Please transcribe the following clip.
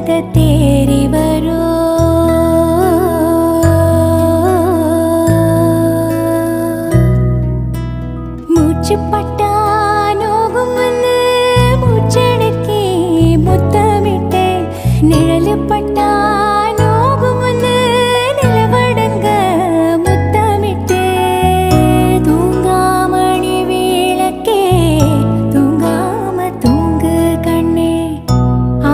கதை தேறி வரும். மூச்சு பட்டா நோகும் வந்து மூச்செடுக்கி முத்தமிட்டேன். நிழலு பட்ட